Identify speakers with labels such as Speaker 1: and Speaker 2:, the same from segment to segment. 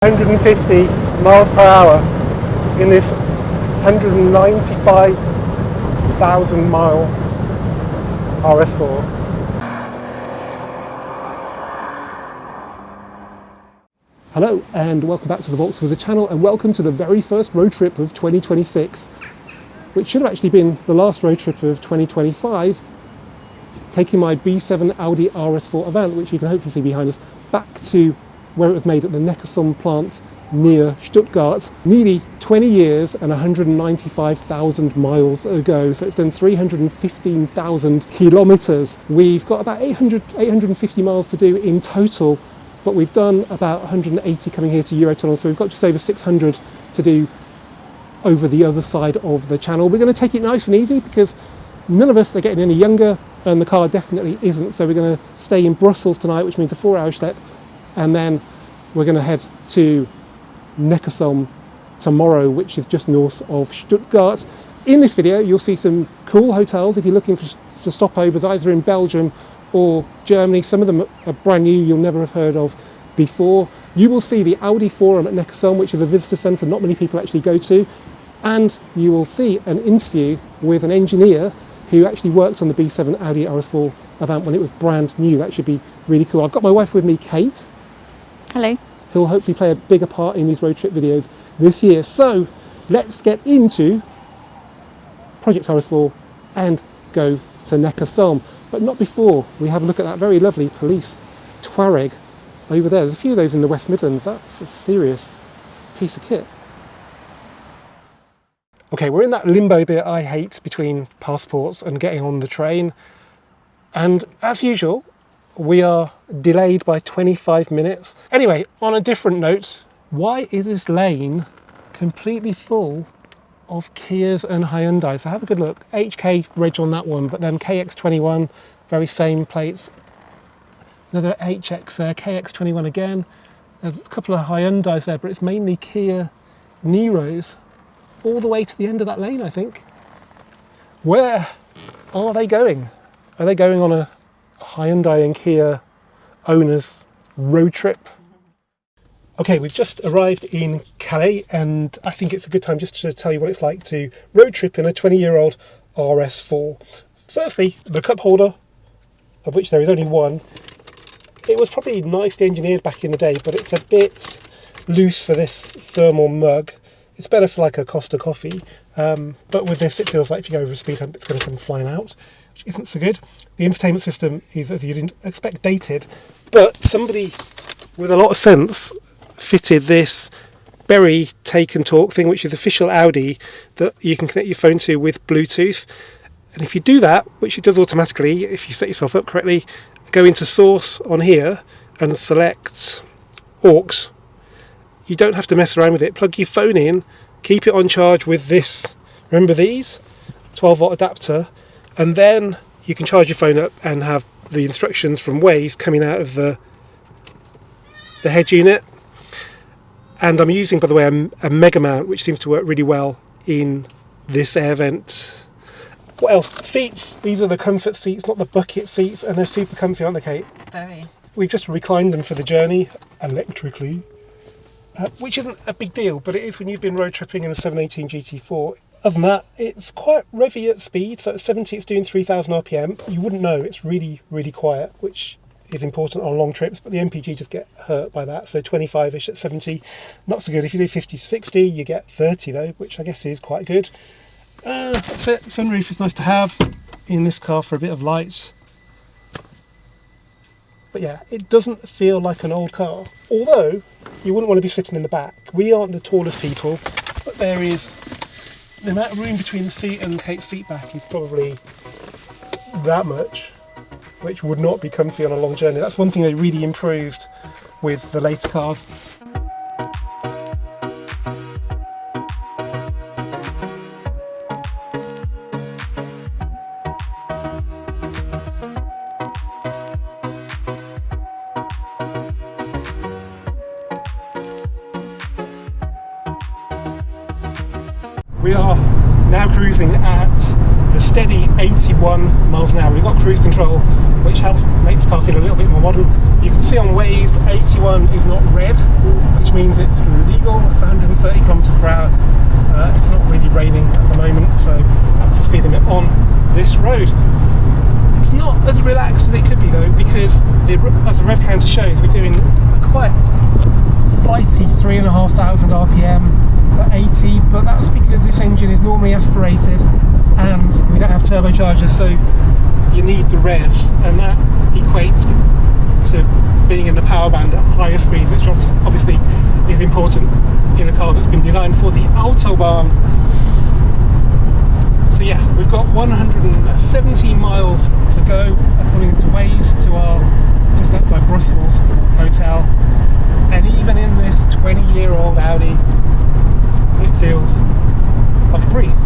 Speaker 1: 150 miles per hour in this 195,000 mile RS4. Hello and welcome back to the volkswizard channel, and welcome to the very first road trip of 2026, which should have actually been the last road trip of 2025, taking my B7 Audi RS4 Avant, which you can hopefully see behind us, back to where it was made at the Neckarsulm plant near Stuttgart, nearly 20 years and 195,000 miles ago. So it's done 315,000 kilometers. We've got about 850 miles to do in total, but we've done about 180 coming here to Eurotunnel, so we've got just over 600 to do over the other side of the channel. We're going to take it nice and easy because none of us are getting any younger, and the car definitely isn't. So we're going to stay in Brussels tonight, which means a 4-hour step, and then we're going to head to Neckarsulm tomorrow, which is just north of Stuttgart. In this video you'll see some cool hotels if you're looking for stopovers either in Belgium or Germany. Some of them are brand new, you'll never have heard of before. You will see the Audi Forum at Neckarsulm, which is a visitor centre not many people actually go to, and you will see an interview with an engineer who actually worked on the B7 Audi RS4 Avant when it was brand new. That should be really cool. I've got my wife with me, Kate.
Speaker 2: Hello.
Speaker 1: Who'll hopefully play a bigger part in these road trip videos this year. So let's get into Project RS4 and go to Neckarsulm. But not before we have a look at that very lovely police Touareg over there. There's a few of those in the West Midlands. That's a serious piece of kit. Okay, we're in that limbo bit I hate between passports and getting on the train. And as usual, we are delayed by 25 minutes. Anyway, on a different note, why is this lane completely full of Kias and Hyundai? So have a good look. HK reg on that one, but then KX21, very same plates. Another HX there, KX21 again. There's a couple of Hyundais there, but it's mainly Kia Niros all the way to the end of that lane, I think. Where are they going? Are they going on a Hyundai and Kia owners road trip? Okay, we've just arrived in Calais, and I think it's a good time just to tell you what it's like to road trip in a 20-year-old RS4. Firstly, the cup holder, of which there is only one. It was probably nicely engineered back in the day, but it's a bit loose for this thermal mug. It's better for like a Costa coffee, but with this it feels like if you go over a speed hump it's going to come flying out, which isn't so good. The infotainment system is, as you didn't expect, dated, but somebody with a lot of sense fitted this Berry take and talk thing, which is official Audi, that you can connect your phone to with Bluetooth. And if you do that, which it does automatically if you set yourself up correctly, go into source on here and select aux. You don't have to mess around with it. Plug your phone in, keep it on charge with this, remember these? 12-volt adapter, and then you can charge your phone up and have the instructions from Waze coming out of the head unit. And I'm using, by the way, a Mega Mount, which seems to work really well in this air vent. What else? Seats. These are the comfort seats, not the bucket seats, and they're super comfy, aren't they, Kate?
Speaker 2: Very.
Speaker 1: We've just reclined them for the journey electrically. Which isn't a big deal, but it is when you've been road tripping in a 718 GT4. Other than that, it's quite revvy at speed, so at 70 it's doing 3,000 RPM. You wouldn't know, it's really, really quiet, which is important on long trips, but the MPG just get hurt by that, so 25-ish at 70, not so good. If you do 50 to 60, you get 30 though, which I guess is quite good. That's it. Sunroof is nice to have in this car for a bit of light. But yeah, it doesn't feel like an old car, although you wouldn't want to be sitting in the back. We aren't the tallest people, but there is the amount of room between the seat and Kate's seat back is probably that much, which would not be comfy on a long journey. That's one thing they really improved with the later cars. We are now cruising at the steady 81 miles an hour. We've got cruise control, which helps make this car feel a little bit more modern. You can see on Waze 81 is not red, which means it's legal. It's 130 kilometers per hour. It's not really raining at the moment, so that's the speed limit on this road. It's not as relaxed as it could be though, because as the rev counter shows, we're doing a quite flighty 3,500 RPM at 80, but that's because this engine is normally aspirated and we don't have turbochargers, so you need the revs, and that equates to being in the power band at higher speeds, which obviously is important in a car that's been designed for the autobahn. So yeah, we've got 117 miles to go according to Waze to our just outside Brussels hotel, and even in this 20-year-old Audi it feels like a breeze.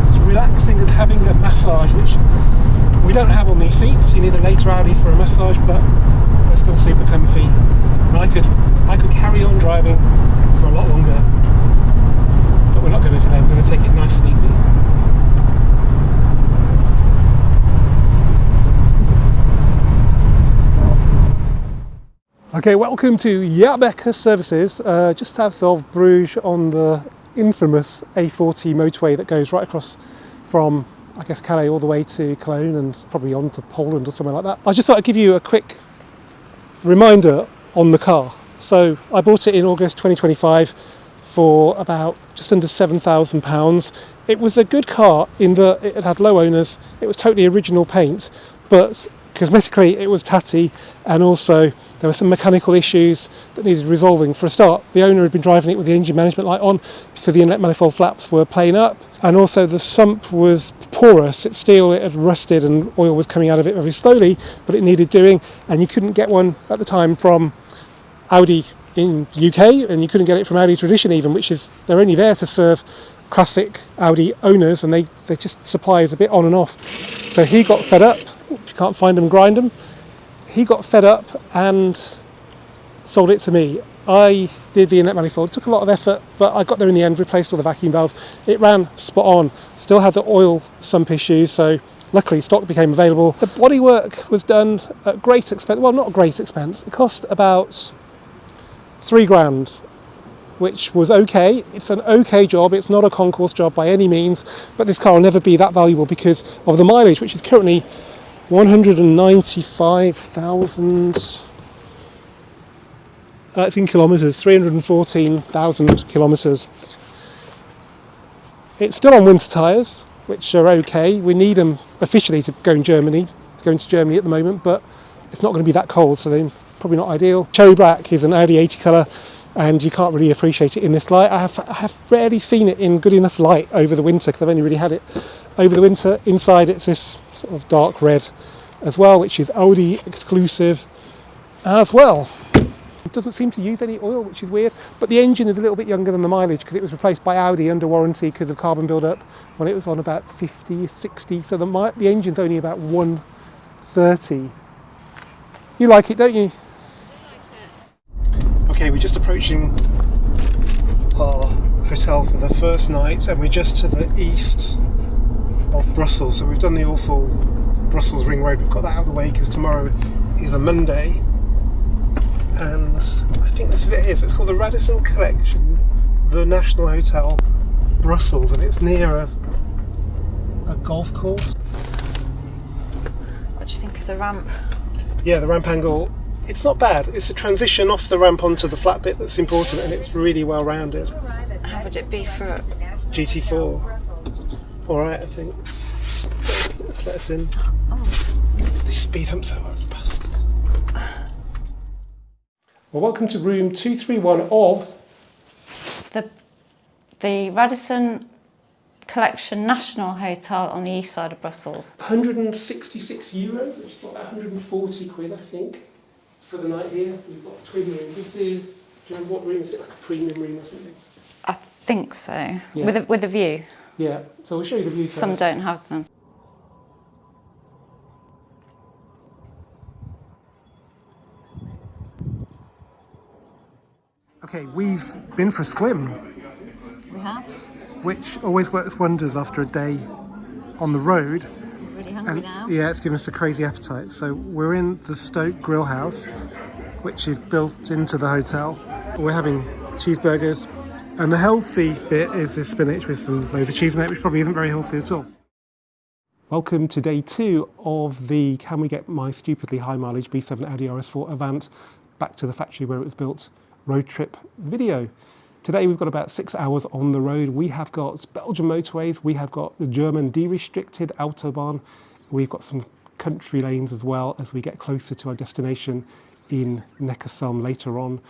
Speaker 1: It's relaxing as having a massage, which we don't have on these seats. You need a later Audi for a massage, but they're still super comfy. And I could carry on driving for a lot longer, but we're not going to today. We're going to take it nice and easy. Okay, welcome to Yabeka Services, just south of Bruges on the infamous A40 motorway that goes right across from, I guess, Calais all the way to Cologne and probably on to Poland or somewhere like that. I just thought I'd give you a quick reminder on the car. So I bought it in August 2025 for about just under £7,000. It was a good car in that it had low owners, it was totally original paint, but cosmetically it was tatty, and also there were some mechanical issues that needed resolving. For a start, the owner had been driving it with the engine management light on because the inlet manifold flaps were playing up, and also the sump was porous. It's steel, it had rusted and oil was coming out of it very slowly, but it needed doing, and you couldn't get one at the time from Audi in UK, and you couldn't get it from Audi Tradition even, which is, they're only there to serve classic Audi owners, and they just supply is a bit on and off. So he got fed up. You can't find them, grind them. He got fed up and sold it to me. I did the inlet manifold. It took a lot of effort, but I got there in the end, replaced all the vacuum valves. It ran spot on. Still had the oil sump issues, so luckily stock became available. The bodywork was done at great expense. Well, not great expense. It cost about £3,000, which was okay. It's an okay job. It's not a concourse job by any means, but this car will never be that valuable because of the mileage, which is currently 195,000. It's in kilometres, 314,000 kilometres. It's still on winter tyres, which are okay. We need them officially to go in Germany. It's going to Germany at the moment, but it's not going to be that cold, so they're probably not ideal. Cherry black is an Audi 80 colour, and you can't really appreciate it in this light. I have rarely seen it in good enough light over the winter, because I've only really had it over the winter. Inside it's this sort of dark red as well, which is Audi exclusive as well. It doesn't seem to use any oil, which is weird, but the engine is a little bit younger than the mileage because it was replaced by Audi under warranty because of carbon build-up when it was on about 50, 60, so the engine's only about 130. You like it, don't you? Okay, we're just approaching our hotel for the first night, and we're just to the east of Brussels. So we've done the awful Brussels ring road. We've got that out of the way because tomorrow is a Monday, and I think this is it here. So it's called the Radisson Collection, the National Hotel, Brussels, and it's near a golf course.
Speaker 2: What do you think of the ramp?
Speaker 1: Yeah, the ramp angle. It's not bad. It's a transition off the ramp onto the flat bit that's important, and it's really well rounded.
Speaker 2: How would it be for
Speaker 1: GT4? Alright, I think. Let's let us in.
Speaker 2: Oh.
Speaker 1: They speed up so much. Well, welcome to room 231 of
Speaker 2: the Radisson Collection National Hotel on the east side of Brussels.
Speaker 1: €166, which is about 140 quid, I think, for the night here. We've got a twin room. This is, do you remember what room is it? Like a premium room or something?
Speaker 2: I think so.
Speaker 1: Yeah.
Speaker 2: With a view.
Speaker 1: Yeah, so we'll show you the view first.
Speaker 2: Some don't have them.
Speaker 1: Okay, we've been for a swim,
Speaker 2: We have.
Speaker 1: which always works wonders after a day on the road.
Speaker 2: Really hungry now.
Speaker 1: Yeah, it's given us a crazy appetite. So we're in the Stoke Grill House, which is built into the hotel. We're having cheeseburgers, and the healthy bit is this spinach with some loads of cheese in it, which probably isn't very healthy at all. Welcome to day 2 of the Can We Get My Stupidly High Mileage B7 Audi RS4 Avant back to the factory where it was built road trip video. Today we've got about 6 hours on the road. We have got Belgian motorways, we have got the German de-restricted autobahn, we've got some country lanes as well as we get closer to our destination in Neckarsulm later on.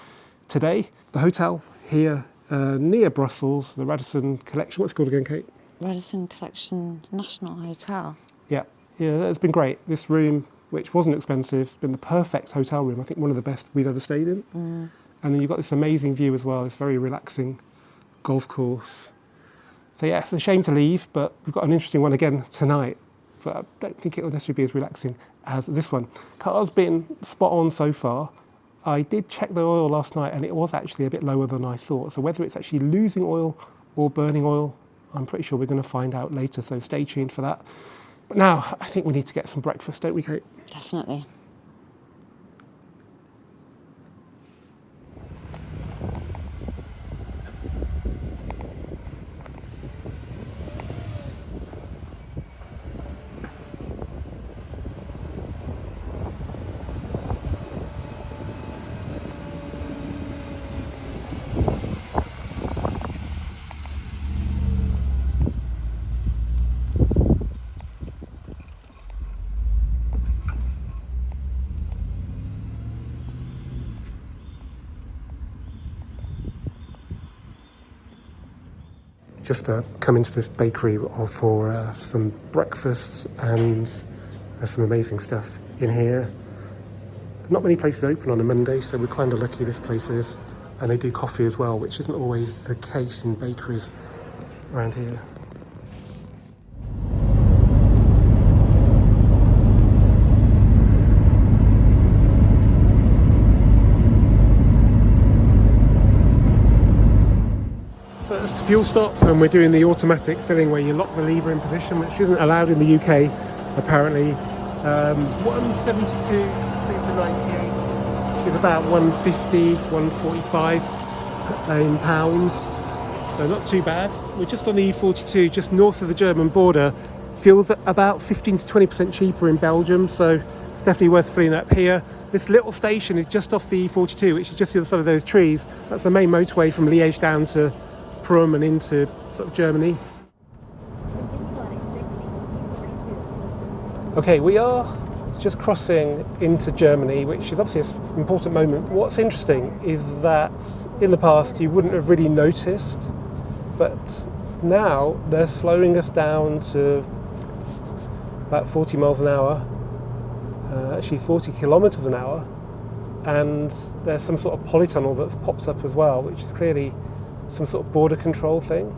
Speaker 1: Today, the hotel here near Brussels, the Radisson Collection, what's it called again, Kate?
Speaker 2: Radisson Collection National Hotel.
Speaker 1: Yeah, it's been great. This room, which wasn't expensive, has been the perfect hotel room. I think one of the best we've ever stayed in. And then you've got this amazing view as well, this very relaxing golf course. So yeah, it's a shame to leave, but we've got an interesting one again tonight. But I don't think it will necessarily be as relaxing as this one. Car's been spot on so far. I did check the oil last night and it was actually a bit lower than I thought. So whether it's actually losing oil or burning oil, I'm pretty sure we're going to find out later, so stay tuned for that. But now, I think we need to get some breakfast, don't we, Kate?
Speaker 2: Definitely.
Speaker 1: Just come into this bakery for some breakfasts, and there's some amazing stuff in here. Not many places open on a Monday, so we're kind of lucky this place is. And they do coffee as well, which isn't always the case in bakeries around here. First fuel stop, and we're doing the automatic filling where you lock the lever in position, which isn't allowed in the UK apparently. 172 super 98, which is about 150, 145 in pounds. So not too bad. We're just on the E42, just north of the German border. Fuel's about 15 to 20% cheaper in Belgium, so it's definitely worth filling up here. This little station is just off the E42, which is just the other side of those trees. That's the main motorway from Liège down to Prum and into sort of Germany. Okay, we are just crossing into Germany, which is obviously an important moment. What's interesting is that in the past you wouldn't have really noticed, but now they're slowing us down to about 40 miles an hour, actually 40 kilometers an hour, and there's some sort of polytunnel that's popped up as well, which is clearly some sort of border control thing.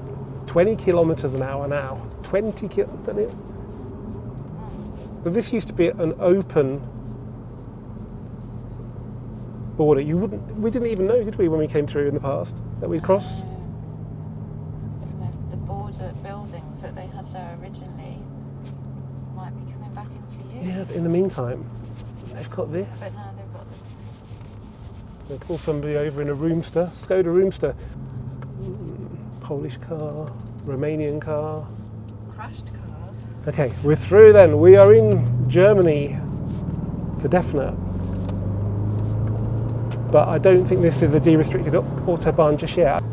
Speaker 1: 20 kilometers an hour now. 20 kilometers. But this used to be an open border. We didn't even know, did we, when we came through in the past, that we'd crossed?
Speaker 2: The border buildings that they had there originally might be coming back into use.
Speaker 1: Yeah, but in the meantime, they've got this.
Speaker 2: But now they've got this.
Speaker 1: They call somebody over in a Roomster, Skoda Roomster. Polish car, Romanian car.
Speaker 2: Crashed cars.
Speaker 1: Okay, we're through then. We are in Germany for definite. But I don't think this is a de-restricted autobahn just yet.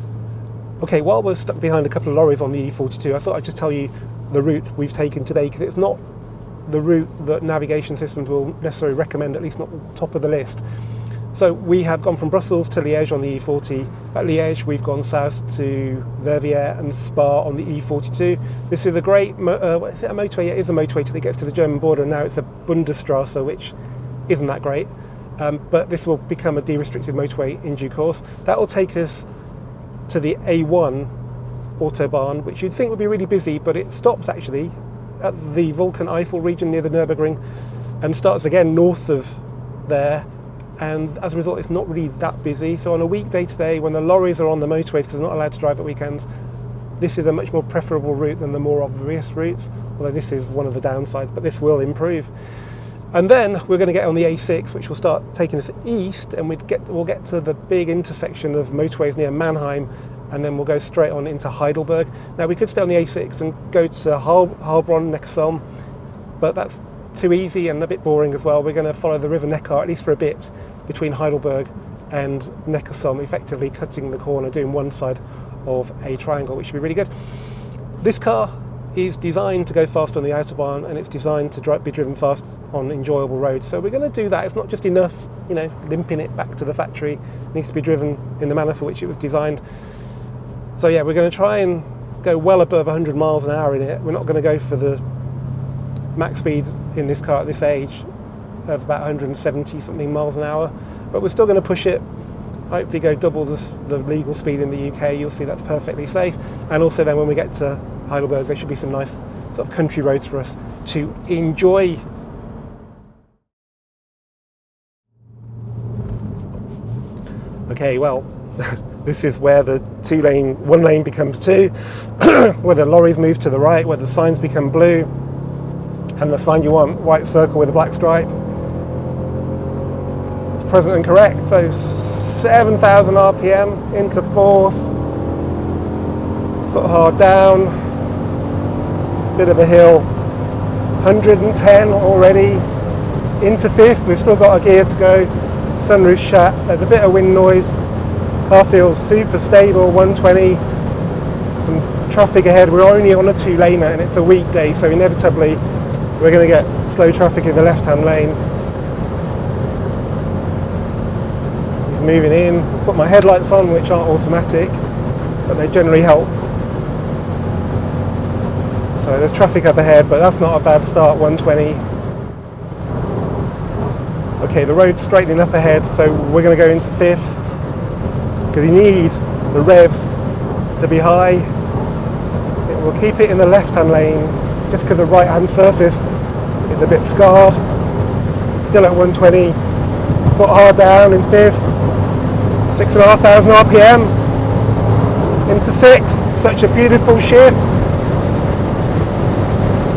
Speaker 1: Okay, while we're stuck behind a couple of lorries on the E42, I thought I'd just tell you the route we've taken today, because it's not the route that navigation systems will necessarily recommend, at least not the top of the list. So we have gone from Brussels to Liège on the E40. At Liège, we've gone south to Verviers and Spa on the E42. This is a great, is it a motorway? Yeah, it is a motorway till it gets to the German border. Now it's a Bundesstrasse, which isn't that great. But this will become a de-restricted motorway in due course. That will take us to the A1 autobahn, which you'd think would be really busy, but it stops actually at the Vulcan Eifel region near the Nürburgring and starts again north of there. And as a result, it's not really that busy. So on a weekday today, when the lorries are on the motorways because they're not allowed to drive at weekends, this is a much more preferable route than the more obvious routes, although this is one of the downsides, but this will improve. And then we're going to get on the A6, which will start taking us east, and we'll get to the big intersection of motorways near Mannheim, and then we'll go straight on into Heidelberg. Now we could stay on the A6 and go to Heilbronn, Neckarsulm, but that's too easy and a bit boring as well. We're going to follow the River Neckar, at least for a bit, between Heidelberg and Neckarsulm, effectively cutting the corner, doing one side of a triangle, which should be really good. This car is designed to go fast on the autobahn, and it's designed to be driven fast on enjoyable roads. So we're going to do that. It's not just enough, you know, limping it back to the factory. It needs to be driven in the manner for which it was designed. So yeah, we're going to try and go well above 100 miles an hour in it. We're not going to go for the max speed in this car at this age of about 170 something miles an hour, but we're still going to push it. Hopefully go double the legal speed in the UK. You'll see that's perfectly safe. And also then when we get to Heidelberg, there should be some nice sort of country roads for us to enjoy. Okay, well, this is where the one lane becomes two, where the lorries move to the right, where the signs become blue, and the sign you want, white circle with a black stripe. It's present and correct. So 7,000 RPM into fourth, foot hard down, bit of a hill, 110 already, into fifth. We've still got a gear to go, sunroof shut, there's a bit of wind noise, car feels super stable, 120, some traffic ahead. We're only on a 2-laner and it's a weekday, so inevitably we're going to get slow traffic in the left-hand lane. He's moving in. Put my headlights on, which aren't automatic, but they generally help. So there's traffic up ahead, but that's not a bad start, 120. Okay, the road's straightening up ahead, so we're going to go into fifth, because you need the revs to be high. We'll keep it in the left-hand lane, just because the right-hand surface is a bit scarred. Still at 120, foot hard down in fifth, 6,500 RPM, into sixth. Such a beautiful shift.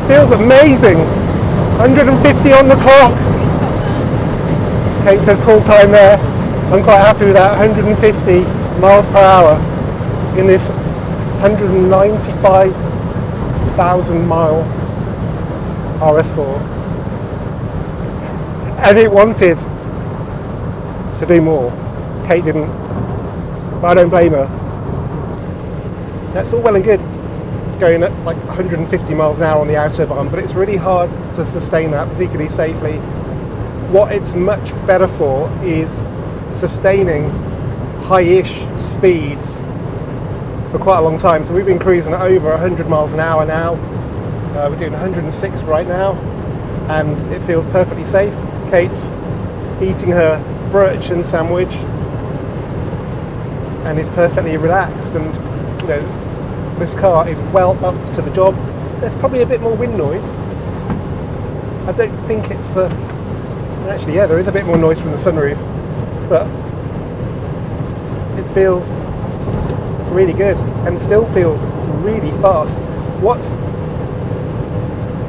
Speaker 1: Feels amazing. 150 on the clock. Kate says call time there. I'm quite happy with that. 150 miles per hour in this 195,000 mile RS4. And it wanted to do more. Kate didn't, but I don't blame her. That's all well and good going at like 150 miles an hour on the autobahn, but it's really hard to sustain that particularly safely. What it's much better for is sustaining high-ish speeds for quite a long time. So we've been cruising at over 100 miles an hour now. We're doing 106 right now, and it feels perfectly safe. Kate's eating her Brötchen sandwich and is perfectly relaxed, and you know, this car is well up to the job. There's probably a bit more wind noise. I don't think it's the... Actually, yeah, there is a bit more noise from the sunroof, but it feels really good and still feels really fast. What's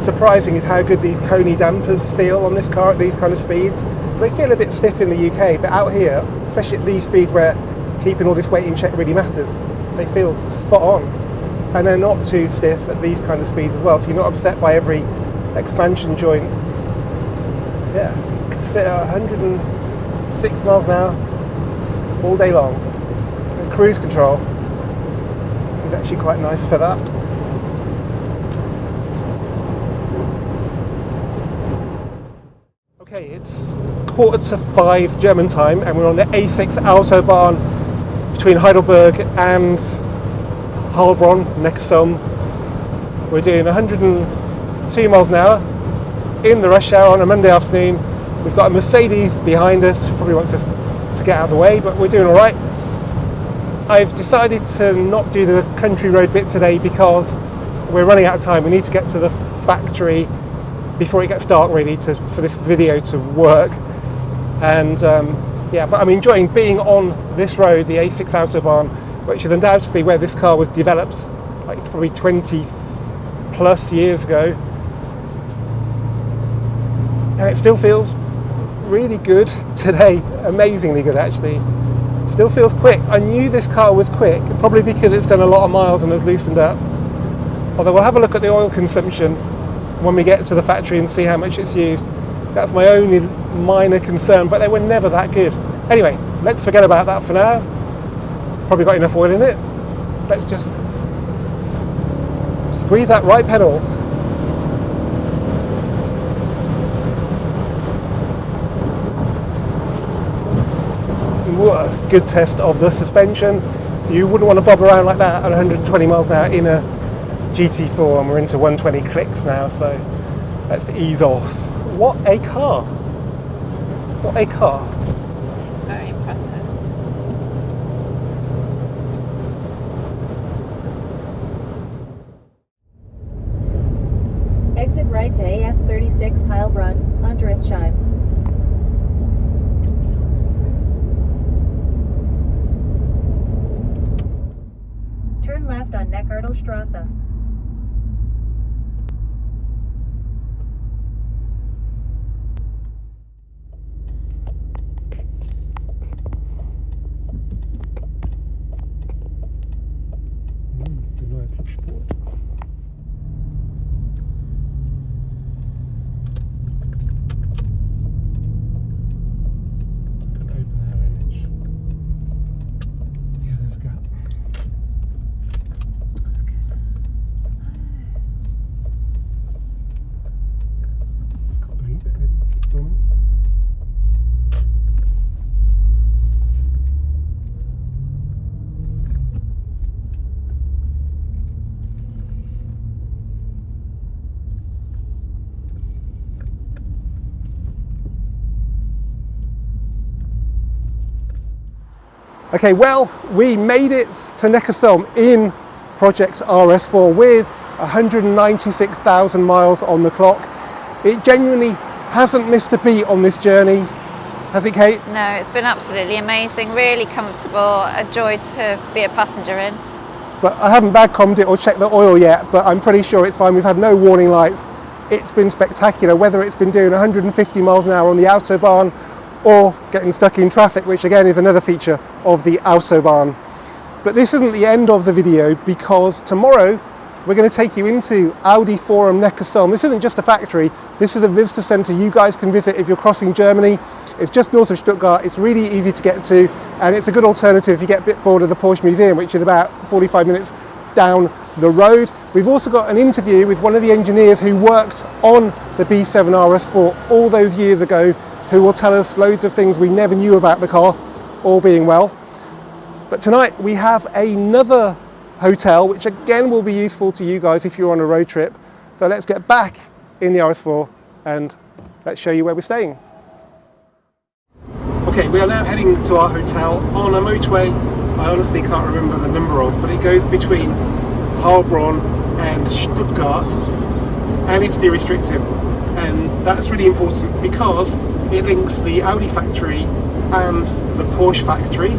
Speaker 1: surprising is how good these Koni dampers feel on this car at these kind of speeds. They feel a bit stiff in the UK, but out here, especially at these speeds where keeping all this weight in check really matters, they feel spot on. And they're not too stiff at these kind of speeds as well, so you're not upset by every expansion joint. Yeah, you can sit at 106 miles an hour all day long. And cruise control is actually quite nice for that. Okay, it's 4:45 German time, and we're on the A6 autobahn between Heidelberg and Heilbronn, Neckarsulm. We're doing 102 miles an hour in the rush hour on a Monday afternoon. We've got a Mercedes behind us, probably wants us to get out of the way, but we're doing all right. I've decided to not do the country road bit today because we're running out of time. We need to get to the factory before it gets dark, really, for this video to work. And yeah, but I'm enjoying being on this road, the A6 autobahn, which is undoubtedly where this car was developed like probably 20 plus years ago, and it still feels really good today, amazingly good actually. It still feels quick. I knew this car was quick, probably because it's done a lot of miles and has loosened up. Although we'll have a look at the oil consumption when we get to the factory and see how much it's used. That's my only minor concern, but they were never that good. Anyway, let's forget about that for now. Probably got enough oil in it. Let's just squeeze that right pedal. What a good test of the suspension. You wouldn't want to bob around like that at 120 miles an hour in a GT4, and we're into 120 clicks now, so let's ease off. What a car! What a car!
Speaker 2: It's very impressive.
Speaker 3: Exit right to AS36 Heilbronn, Unteresheim. Turn left on Neckardelstrasse.
Speaker 1: Okay, well, we made it to Neckarsulm in Project RS4 with 196,000 miles on the clock. It genuinely hasn't missed a beat on this journey, has it, Kate?
Speaker 2: No, it's been absolutely amazing, really comfortable, a joy to be a passenger in.
Speaker 1: But I haven't VAG-commed it or checked the oil yet, but I'm pretty sure it's fine. We've had no warning lights. It's been spectacular, whether it's been doing 150 miles an hour on the autobahn or getting stuck in traffic, which again is another feature of the autobahn. But this isn't the end of the video, because tomorrow we're going to take you into Audi Forum Neckarsulm. This isn't just a factory, this is a visitor centre you guys can visit if you're crossing Germany. It's just north of Stuttgart, it's really easy to get to, and it's a good alternative if you get a bit bored of the Porsche Museum, which is about 45 minutes down the road. We've also got an interview with one of the engineers who worked on the B7 RS4 all those years ago, who will tell us loads of things we never knew about the car, all being well. But tonight we have another hotel, which again will be useful to you guys if you're on a road trip. So let's get back in the RS4 and let's show you where we're staying. Okay, we are now heading to our hotel on a motorway I honestly can't remember the number of, but it goes between Heilbronn and Stuttgart, and it's de-restricted. And that's really important because it links the Audi factory and the Porsche factory,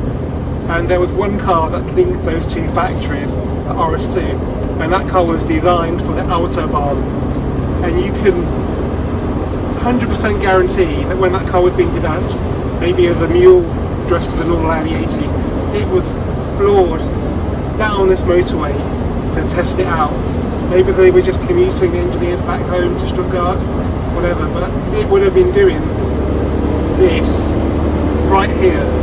Speaker 1: and there was one car that linked those two factories, the RS2, and that car was designed for the autobahn. And you can 100% guarantee that when that car was being developed, maybe as a mule dressed to the normal Audi 80, it was floored down this motorway to test it out. Maybe they were just commuting the engineers back home to Stuttgart, whatever, but it would have been doing this right here.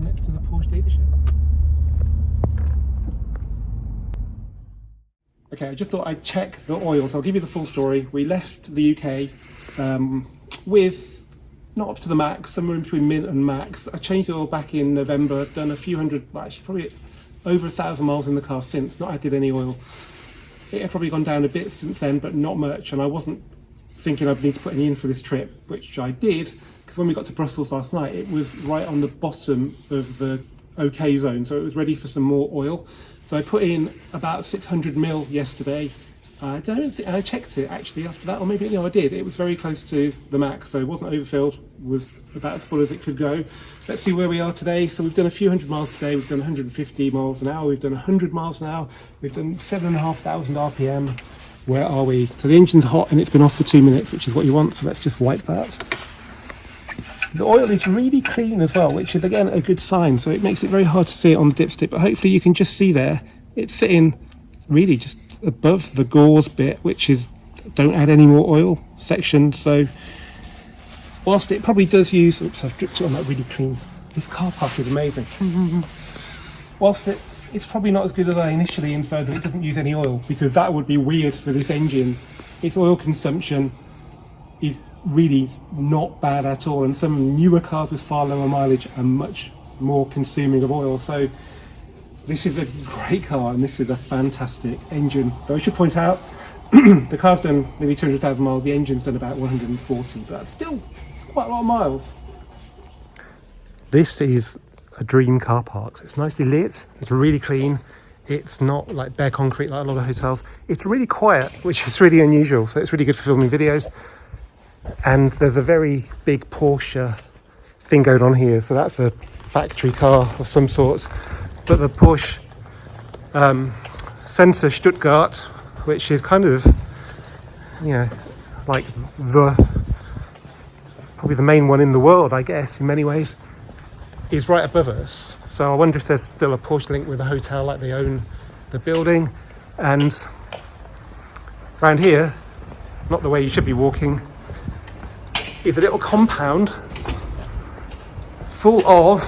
Speaker 1: down next to the Porsche dealership. Okay, I just thought I'd check the oil, so I'll give you the full story. We left the UK with, not up to the max, somewhere in between mint and max. I changed the oil back in November. I've done a few hundred, well, actually probably over 1,000 miles in the car since, not added any oil. It had probably gone down a bit since then, but not much, and I wasn't thinking I'd need to put any in for this trip, which I did, because when we got to Brussels last night, it was right on the bottom of the OK zone, so it was ready for some more oil. So I put in about 600 mil yesterday. I don't think I checked it actually after that, or maybe I did. It was very close to the max, so it wasn't overfilled, was about as full as it could go. Let's see where we are today. So we've done a few hundred miles today. We've done 150 miles an hour. We've done 100 miles an hour. We've done 7,500 RPM. Where are we? So the engine's hot and it's been off for 2 minutes, which is what you want. So let's just wipe that. The oil is really clean as well, which is again a good sign. So it makes it very hard to see it on the dipstick, but hopefully you can just see there. It's sitting really just above the gauze bit, which is don't add any more oil section. So whilst it probably does use, oops, I've dripped it on that really clean. This car park is amazing. Whilst it's probably not as good as I initially inferred that it doesn't use any oil, because that would be weird for this engine. Its oil consumption is really not bad at all, and some newer cars with far lower mileage are much more consuming of oil. So this is a great car and this is a fantastic engine. Though I should point out, the car's done nearly 200,000 miles, the engine's done about 140, but that's still quite a lot of miles. This is a dream car park. So it's nicely lit, it's really clean, it's not like bare concrete like a lot of hotels. It's really quiet, which is really unusual, so it's really good for filming videos. And there's a very big Porsche thing going on here, so that's a factory car of some sort. But the Porsche Center Stuttgart, which is kind of, you know, like probably the main one in the world, I guess, in many ways, is right above us. So I wonder if there's still a Porsche link with a hotel, like they own the building. And around here, not the way you should be walking, is a little compound full of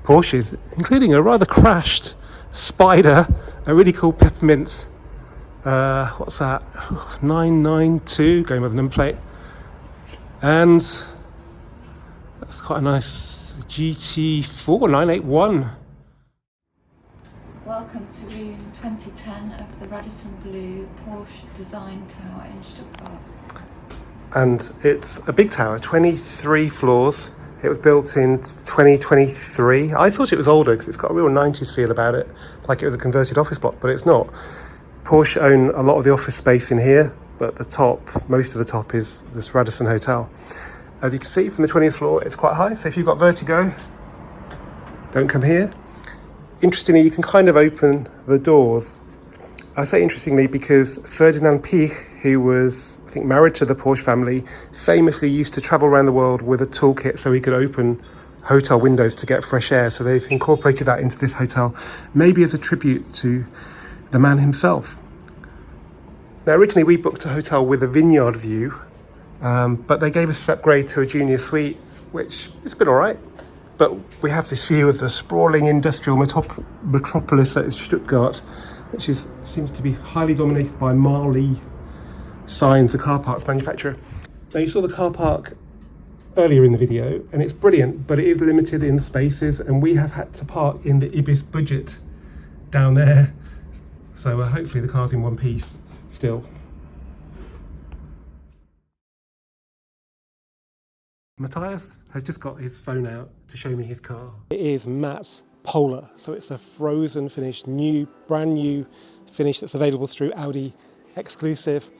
Speaker 1: Porsches, including a rather crashed Spider, a really cool peppermint, what's that, 992, going with the number plate, and that's quite a nice GT4 981.
Speaker 2: Welcome to room 2010 of the Radisson Blue Porsche Design Tower in Stuttgart.
Speaker 1: And it's a big tower, 23 floors. It was built in 2023. I thought it was older because it's got a real 90s feel about it, like it was a converted office block, but it's not. Porsche own a lot of the office space in here, but the top, most of the top is this Radisson Hotel. As you can see from the 20th floor, it's quite high, so if you've got vertigo, don't come here. Interestingly, you can kind of open the doors. I say interestingly because Ferdinand Piech, who was, I think, married to the Porsche family, famously used to travel around the world with a toolkit so he could open hotel windows to get fresh air. So they've incorporated that into this hotel, maybe as a tribute to the man himself. Now, originally we booked a hotel with a vineyard view, but they gave us this upgrade to a junior suite, which has been all right. But we have this view of the sprawling industrial metropolis that is Stuttgart, which seems to be highly dominated by Marley Signs, the car parks manufacturer. Now, you saw the car park earlier in the video, and it's brilliant, but it is limited in spaces, and we have had to park in the Ibis budget down there. So hopefully the car's in one piece still. Matthias has just got his phone out to show me his car. It is Matt's Polar, so it's a frozen finish, brand new finish that's available through Audi exclusive.